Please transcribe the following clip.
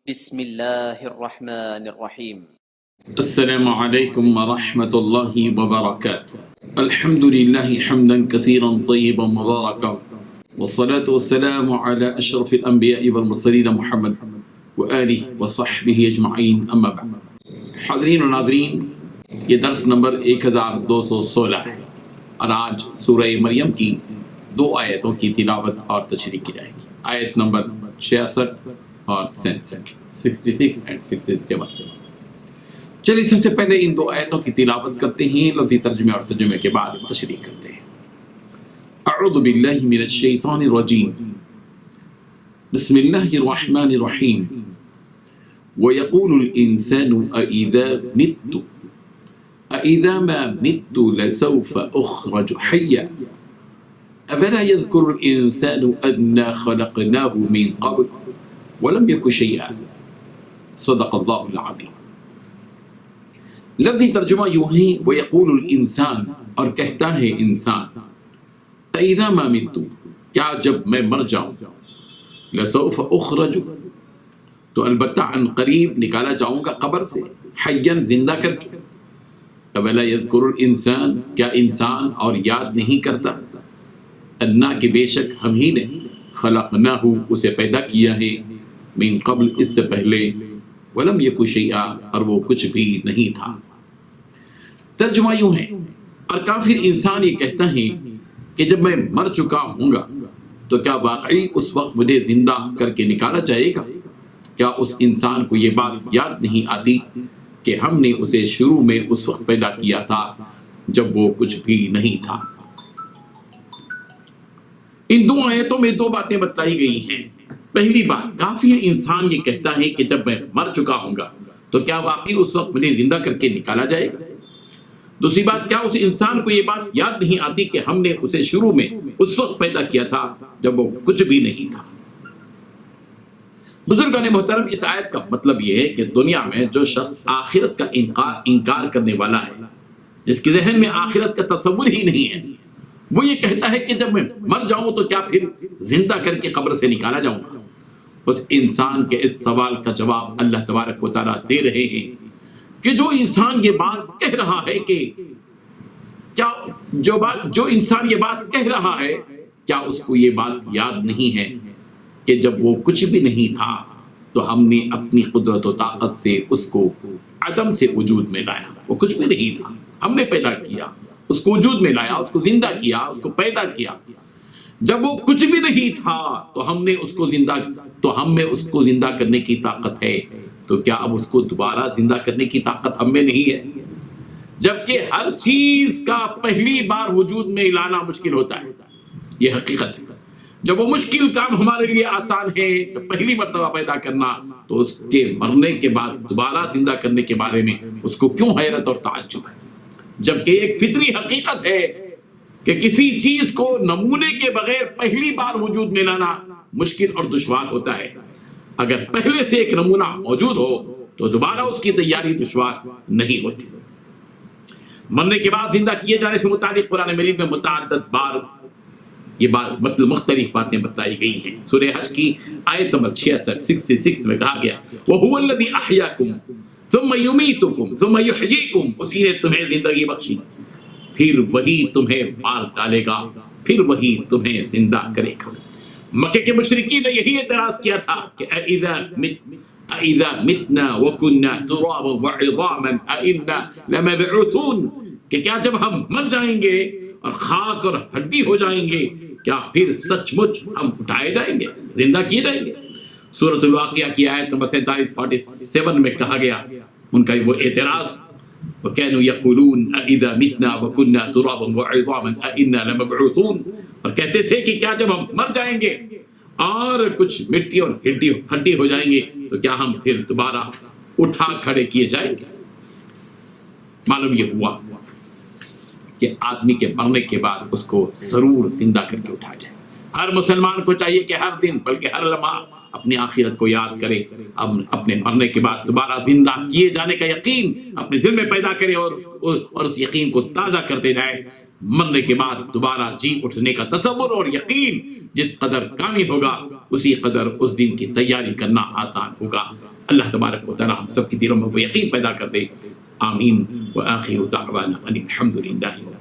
بسم الله الرحمن الرحيم. السلام عليكم ورحمة الله وبركاته. الحمد لله حمدا كثيرا طيبا مباركا والصلاة والسلام على أشرف الأنبياء والمرسلين محمد وآله وصحبه أجمعين أما بعد. حاضرین و ناظرین، یہ درس نمبر 1216 ہے اور آج سورہ مریم کی 2 آیتوں کی تلاوت اور تشریح کی جائے گی. آیت نمبر 66 اور 66 and 67. چلیے سب سے پہلے ان 2 آیتوں کی تلاوت کرتے ہیں، لفظی ترجمے اور ترجمے کے بعد تشریح کرتے ہیں. اعوذ باللہ من الشیطان الرجیم، بسم اللہ الرحمن الرحیم. وَيَقُولُ الْإِنسَانُ أَإِذَا مِتُّ أَإِذَا مَا مِتُّ لَسَوْفَ أُخْرَجُ حَيًّا أَفَلَا يَذْكُرُ الْإِنسَانُ أَنَّا خَلَقْنَاهُ مِنْ قَبْلُ وَلَمْ يَكُ شَيْئًا. صدق اللہ العظیم. لفظی ترجمہ یوں ہے، وَيَقُولُ الْإِنسَانُ، اور کہتا ہے انسان، أَإِذَا مَا مِتُّ، کیا جب میں مر جاؤں، لَسَوْفَ أُخْرَجُ، تو البتہ عن قریب نکالا جاؤں گا قبر سے، حیًّا، زندہ کر کے. أَوَلَا يَذْكُرُ الْإِنسَانُ، کیا انسان اور یاد نہیں کرتا، انا کہ بے شک ہم ہی نے، خلقناہ، اسے پیدا کیا ہے، من قبل، اس سے پہلے، ولم یکو شیئا، اور وہ کچھ بھی نہیں تھا. ترجمہ یوں ہے، اور کافر انسان یہ کہتا ہے کہ جب میں مر چکا ہوں گا تو کیا واقعی اس وقت مجھے زندہ کر کے نکالا جائے گا؟ کیا اس انسان کو یہ بات یاد نہیں آتی کہ ہم نے اسے شروع میں اس وقت پیدا کیا تھا جب وہ کچھ بھی نہیں تھا؟ ان 2 آیتوں میں 2 باتیں بتائی گئی ہیں. پہلی بات، کافی انسان یہ کہتا ہے کہ جب میں مر چکا ہوں گا تو کیا واقعی اس وقت مجھے زندہ کر کے نکالا جائے گا؟ دوسری بات، کیا اس انسان کو یہ بات یاد نہیں آتی کہ ہم نے اسے شروع میں اس وقت پیدا کیا تھا جب وہ کچھ بھی نہیں تھا؟ بزرگان محترم، اس آیت کا مطلب یہ ہے کہ دنیا میں جو شخص آخرت کا انکار کرنے والا ہے، جس کے ذہن میں آخرت کا تصور ہی نہیں ہے، وہ یہ کہتا ہے کہ جب میں مر جاؤں تو کیا پھر زندہ کر کے قبر سے نکالا جاؤں گا؟ اس انسان کے اس سوال کا جواب اللہ تبارک و تعالیٰ دے رہے ہیں کہ جو انسان یہ بات کہہ رہا ہے کہ کیا جو انسان یہ بات کہہ رہا ہے، کیا اس کو یہ بات یاد نہیں ہے کہ جب وہ کچھ بھی نہیں تھا تو ہم نے اپنی قدرت و طاقت سے اس کو عدم سے وجود میں لایا. وہ کچھ بھی نہیں تھا، ہم نے پیدا کیا، اس کو وجود میں لایا، اس کو زندہ کیا، اس کو پیدا کیا. جب وہ کچھ بھی نہیں تھا تو ہم میں اس کو زندہ کرنے کی طاقت ہے، تو کیا اب اس کو دوبارہ زندہ کرنے کی طاقت ہم میں نہیں ہے؟ جبکہ ہر چیز کا پہلی بار وجود میں لانا مشکل ہوتا ہے، یہ حقیقت ہے. جب وہ مشکل کام ہمارے لیے آسان ہے، جب پہلی مرتبہ پیدا کرنا، تو اس کے مرنے کے بعد دوبارہ زندہ کرنے کے بارے میں اس کو کیوں حیرت اور تعجب ہے؟ جبکہ ایک فطری حقیقت ہے کہ کسی چیز کو نمونے کے بغیر پہلی بار وجود میں لانا مشکل اور دشوار ہوتا ہے. اگر پہلے سے ایک نمونہ موجود ہو تو دوبارہ اس کی تیاری دشوار نہیں ہوتی. مرنے کے بعد زندہ کیے جانے سے متعلق قرآن مجید میں متعدد بار یہ بات مطلب مختلف باتیں بتائی گئی ہیں. سورہ حج کی آیت نمبر 66 میں کہا گیا، وَهُوَ الَّذِي أَحْيَاكُمْ ثُمَّ يُمِيتُكُمْ ثُمَّ يُحْيِيكُمْ، اسی نے تمہیں زندگی بخشی، پھر وہی تمہیں مار ڈالے گا، پھر وہی تمہیں زندہ کرے گا. مکے کے مشرکین نے یہی اعتراض کیا تھا کہ أَإِذَا مِتْنَا وَكُنَّا تُرَابًا وَعِظَامًا أَإِنَّا لَمَبْعُوثُونَ، کہ کیا جب ہم مر جائیں گے اور خاک اور ہڈی ہو جائیں گے، کیا پھر سچ مچ ہم اٹھائے جائیں گے، زندہ کیے جائیں گے؟ سورۃ الواقعہ کی آیت نمبر 47 میں کہا گیا ان کا وہ اعتراض، وَكَانُوا يَقُولُونَ أَإِذَا مِتْنَا وَكُنَّا تُرَابًا وَعِظَامًا أَإِنَّا لَمَبْعُوثُونَ، اور کہتے تھے کہ کیا جب ہم مر جائیں گے اور کچھ مٹی اور ہڈی ہو جائیں گے تو کیا ہم پھر دوبارہ اٹھا کھڑے کیے جائیں گے؟ معلوم یہ ہوا کہ آدمی کے مرنے کے بعد اس کو ضرور زندہ کر کے اٹھا جائے. ہر مسلمان کو چاہیے کہ ہر دن بلکہ ہر لمحہ اپنی آخرت کو یاد کرے، اپنے مرنے کے بعد دوبارہ زندہ کیے جانے کا یقین اپنے دل میں پیدا کرے اور اس یقین کو تازہ کرتے جائے. مرنے کے بعد دوبارہ جی اٹھنے کا تصور اور یقین جس قدر کامل ہوگا اسی قدر اس دن کی تیاری کرنا آسان ہوگا۔ اللہ تبارک و تعالی ہم سب کی دلوں میں وہ یقین پیدا کر دے۔ آمین۔ وآخر دعوانا ان الحمد للہ۔